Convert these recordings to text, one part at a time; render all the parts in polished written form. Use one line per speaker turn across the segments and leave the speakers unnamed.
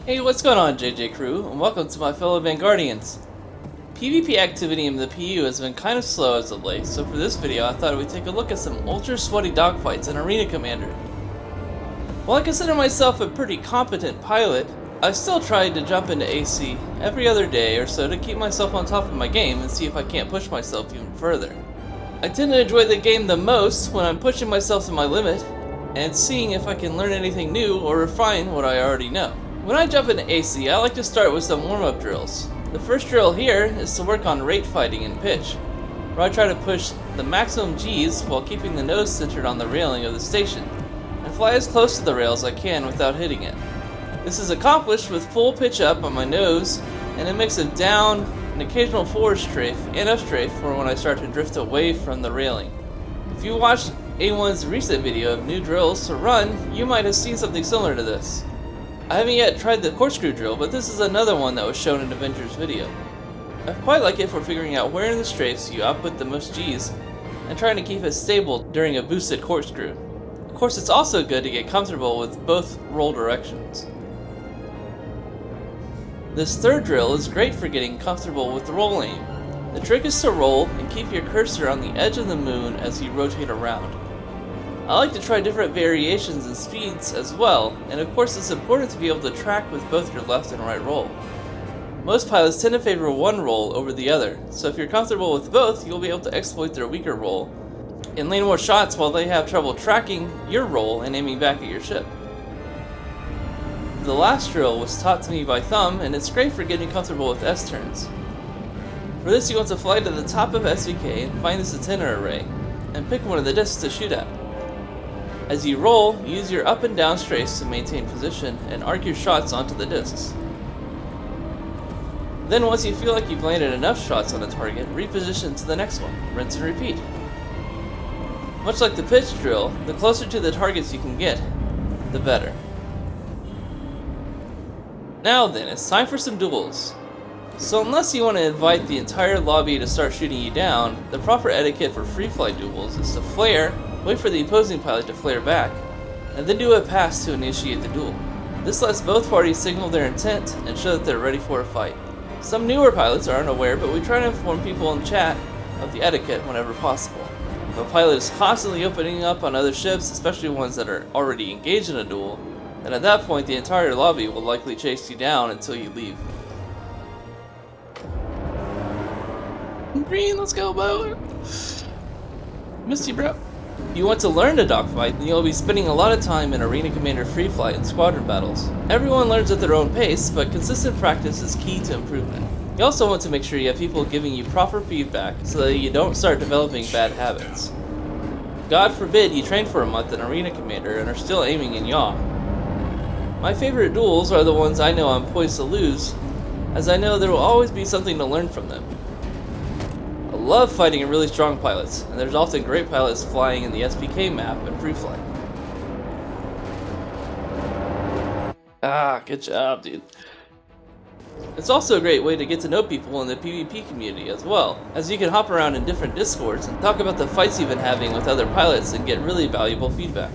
Hey, what's going on, JJ Crew, and welcome to my fellow Vanguardians. PvP activity in the PU has been kind of slow as of late, so for this video I thought we'd take a look at some ultra sweaty dogfights in Arena Commander. While I consider myself a pretty competent pilot, I still tried to jump into AC every other day or so to keep myself on top of my game and see if I can't push myself even further. I tend to enjoy the game the most when I'm pushing myself to my limit and seeing if I can learn anything new or refine what I already know. When I jump into AC, I like to start with some warm-up drills. The first drill here is to work on rate fighting and pitch, where I try to push the maximum G's while keeping the nose centered on the railing of the station, and fly as close to the rail as I can without hitting it. This is accomplished with full pitch up on my nose and a mix of down, an occasional forward strafe, and up strafe for when I start to drift away from the railing. If you watched A1's recent video of new drills to run, you might have seen something similar to this. I haven't yet tried the corkscrew drill, but this is another one that was shown in Avenger's video. I quite like it for figuring out where in the strafes you output the most G's and trying to keep it stable during a boosted corkscrew. Of course, it's also good to get comfortable with both roll directions. This third drill is great for getting comfortable with the roll aim. The trick is to roll and keep your cursor on the edge of the moon as you rotate around. I like to try different variations and speeds as well, and of course it's important to be able to track with both your left and right roll. Most pilots tend to favor one roll over the other, so if you're comfortable with both, you'll be able to exploit their weaker roll and land more shots while they have trouble tracking your roll and aiming back at your ship. The last drill was taught to me by thumb, and it's great for getting comfortable with S-turns. For this, you want to fly to the top of SVK and find this antenna array, and pick one of the discs to shoot at. As you roll, use your up and down strafes to maintain position and arc your shots onto the discs. Then once you feel like you've landed enough shots on a target, reposition to the next one, rinse and repeat. Much like the pitch drill, the closer to the targets you can get, the better. Now then, it's time for some duels. So unless you want to invite the entire lobby to start shooting you down, the proper etiquette for free flight duels is to flare, wait for the opposing pilot to flare back, and then do a pass to initiate the duel. This lets both parties signal their intent and show that they're ready for a fight. Some newer pilots are unaware, but we try to inform people in chat of the etiquette whenever possible. If a pilot is constantly opening up on other ships, especially ones that are already engaged in a duel, then at that point the entire lobby will likely chase you down until you leave. Green, let's go, Bo! Missed you, bro. If you want to learn to dogfight, then you'll be spending a lot of time in Arena Commander free flight and squadron battles. Everyone learns at their own pace, but consistent practice is key to improvement. You also want to make sure you have people giving you proper feedback so that you don't start developing bad habits. God forbid you train for a month in Arena Commander and are still aiming in yaw. My favorite duels are the ones I know I'm poised to lose, as I know there will always be something to learn from them. I love fighting really strong pilots, and there's often great pilots flying in the SPK map and free flight. Good job, dude. It's also a great way to get to know people in the PvP community as well, as you can hop around in different discords and talk about the fights you've been having with other pilots and get really valuable feedback.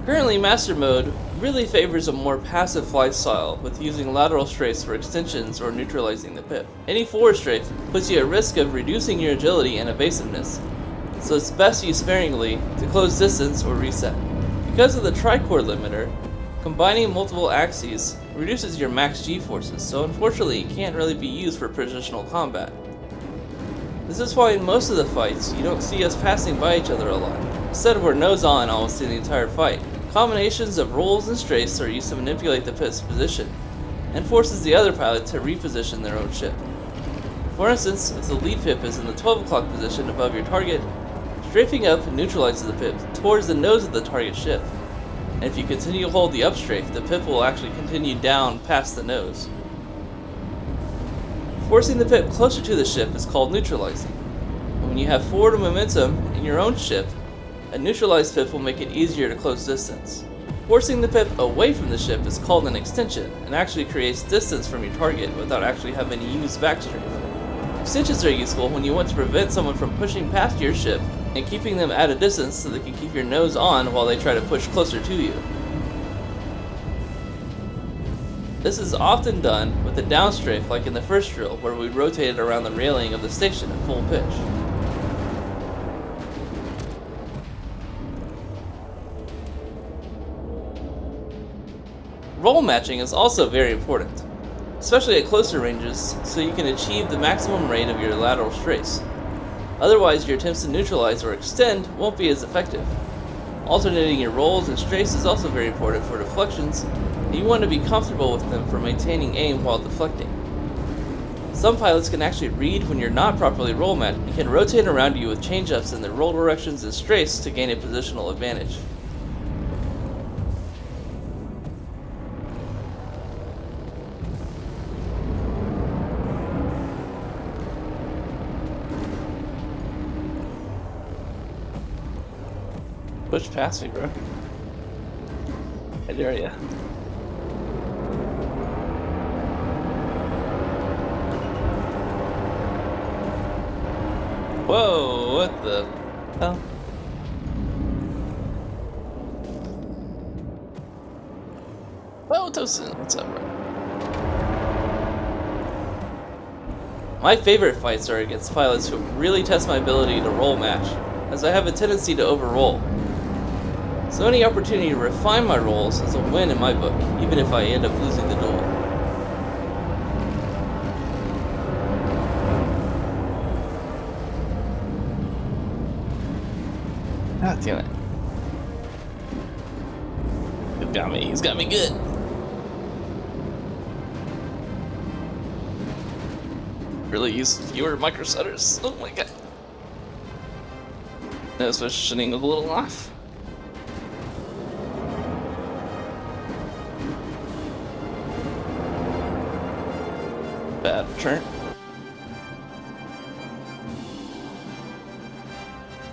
Currently, Master Mode really favors a more passive flight style, with using lateral strafes for extensions or neutralizing the pip. Any forward strafe puts you at risk of reducing your agility and evasiveness, so it's best to use sparingly to close distance or reset. Because of the tricore limiter, combining multiple axes reduces your max G-forces, so unfortunately it can't really be used for positional combat. This is why in most of the fights, you don't see us passing by each other a lot. Instead, we're nose on almost in the entire fight. Combinations of rolls and strafes are used to manipulate the pip's position, and forces the other pilot to reposition their own ship. For instance, if the lead pip is in the 12 o'clock position above your target, strafing up neutralizes the pip towards the nose of the target ship. And if you continue to hold the up strafe, the pip will actually continue down past the nose. Forcing the pip closer to the ship is called neutralizing. And when you have forward momentum in your own ship, a neutralized pip will make it easier to close distance. Forcing the pip away from the ship is called an extension, and actually creates distance from your target without actually having to use backstrafe. Extensions are useful when you want to prevent someone from pushing past your ship and keeping them at a distance so they can keep your nose on while they try to push closer to you. This is often done with a downstrafe like in the first drill, where we rotated around the railing of the station at full pitch. Roll matching is also very important, especially at closer ranges, so you can achieve the maximum rate of your lateral strafe. Otherwise, your attempts to neutralize or extend won't be as effective. Alternating your rolls and strafes is also very important for deflections, and you want to be comfortable with them for maintaining aim while deflecting. Some pilots can actually read when you're not properly roll matched and can rotate around you with change-ups in their roll directions and strafes to gain a positional advantage. Push past me, bro. I dare ya. Whoa, what the hell? Oh, StTosin, what's up, bro? My favorite fights are against pilots who really test my ability to roll match, as I have a tendency to over-roll. So any opportunity to refine my rolls is a win in my book, even if I end up losing the duel. God damn it. He's got me good. Really use fewer micro stutters. Oh my god. Nose positioning a little off. Bad turn.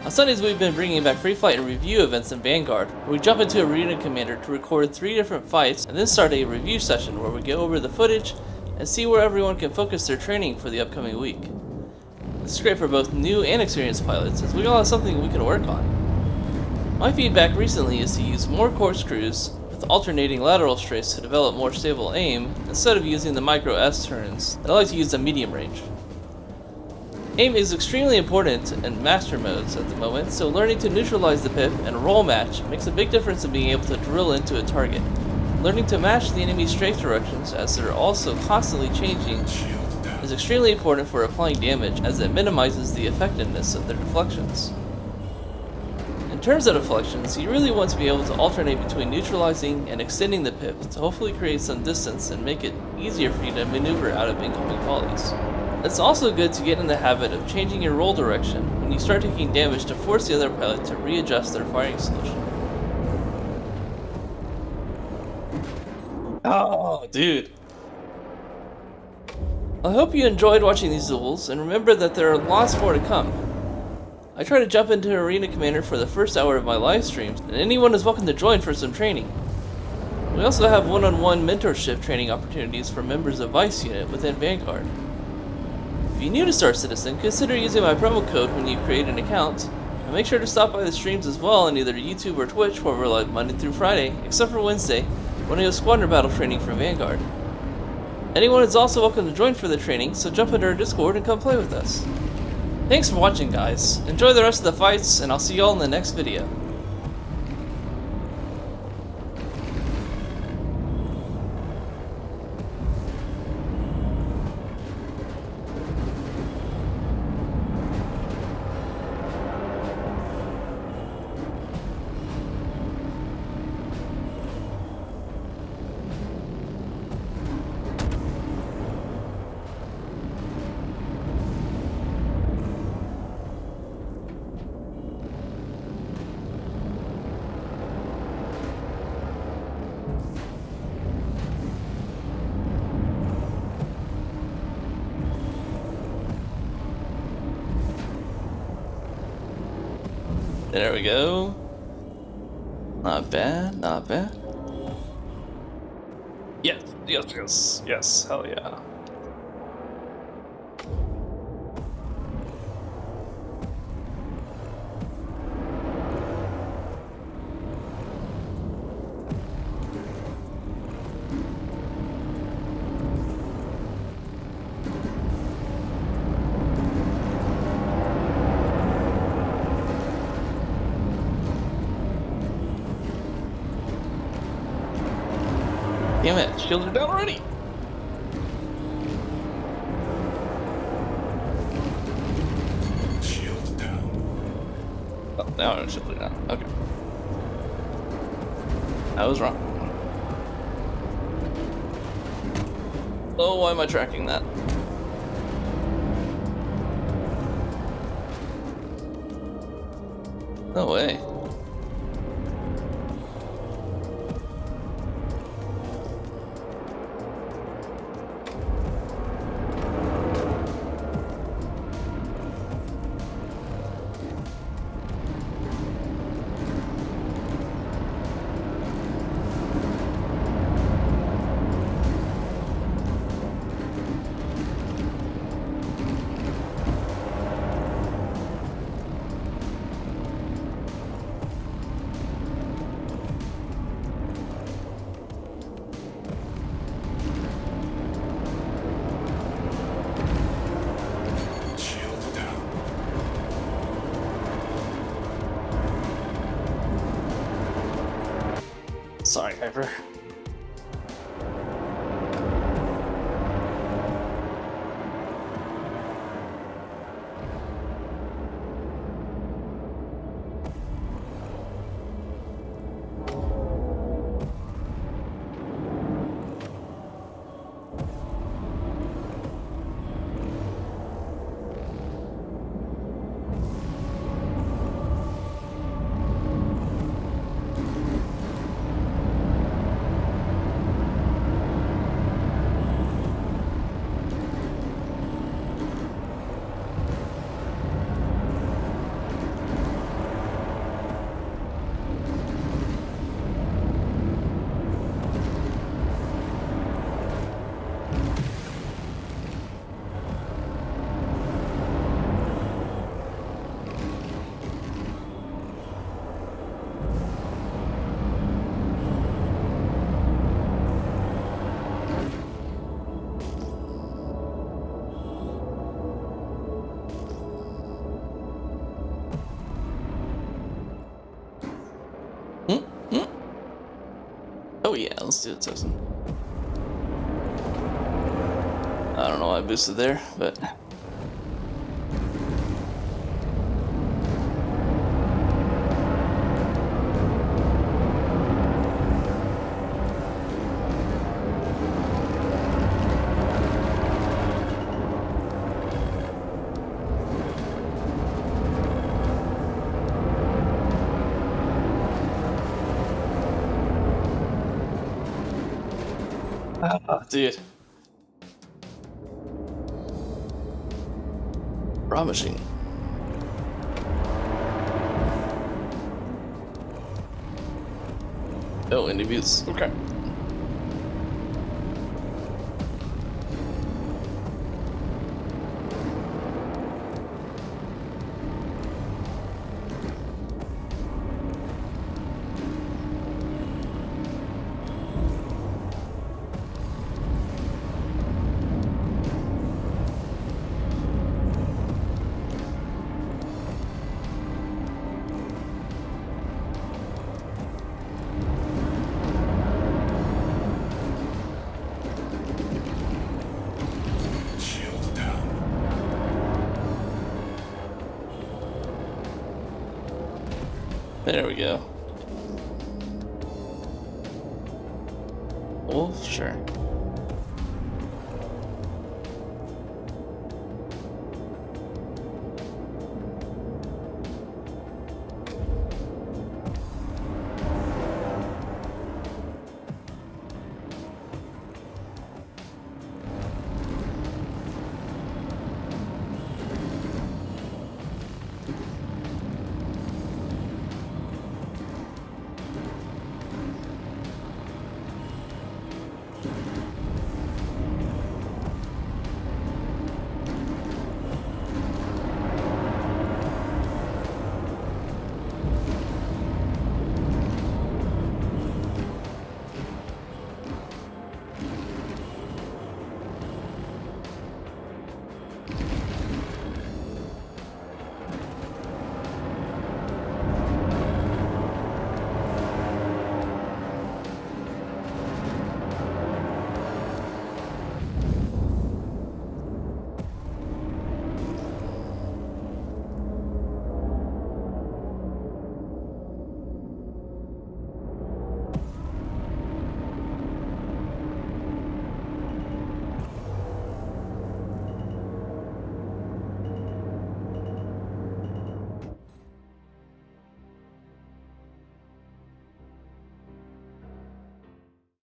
On Sundays, we've been bringing back free flight and review events in Vanguard, where we jump into Arena Commander to record 3 different fights and then start a review session where we go over the footage and see where everyone can focus their training for the upcoming week. This is great for both new and experienced pilots, as we all have something we can work on. My feedback recently is to use more corkscrews with alternating lateral strafes to develop more stable aim, instead of using the micro S turns, and I like to use the medium range. Aim is extremely important in master modes at the moment, so learning to neutralize the pip and roll match makes a big difference in being able to drill into a target. Learning to match the enemy's strafe directions, as they're also constantly changing, is extremely important for applying damage, as it minimizes the effectiveness of their deflections. In terms of deflections, you really want to be able to alternate between neutralizing and extending the pip to hopefully create some distance and make it easier for you to maneuver out of incoming volleys. It's also good to get in the habit of changing your roll direction when you start taking damage to force the other pilot to readjust their firing solution. Oh, dude. I hope you enjoyed watching these duels, and remember that there are lots more to come. I try to jump into Arena Commander for the first hour of my live streams, and anyone is welcome to join for some training. We also have one-on-one mentorship training opportunities for members of Vice Unit within Vanguard. If you're new to StTosin, consider using my promo code when you create an account, and make sure to stop by the streams as well on either YouTube or Twitch, where we're live Monday through Friday, except for Wednesday, when I have squadron battle training for Vanguard. Anyone is also welcome to join for the training, so jump into our Discord and come play with us. Thanks for watching, guys. Enjoy the rest of the fights, and I'll see y'all in the next video. There we go. Not bad, not bad. Yes, yes, yes, yes, hell yeah. Damn it, shields are down already.
Shield down.
Oh, now our shields are down. Okay. I was wrong. Oh, why am I tracking that? No way.
Shield down.
Sorry, Hyper. Oh yeah, let's do StTosin. I don't know why I boosted there, but... dude. Brahmajing. Oh, indie views. Okay.
Shield down.
There we go. Wolf, sure.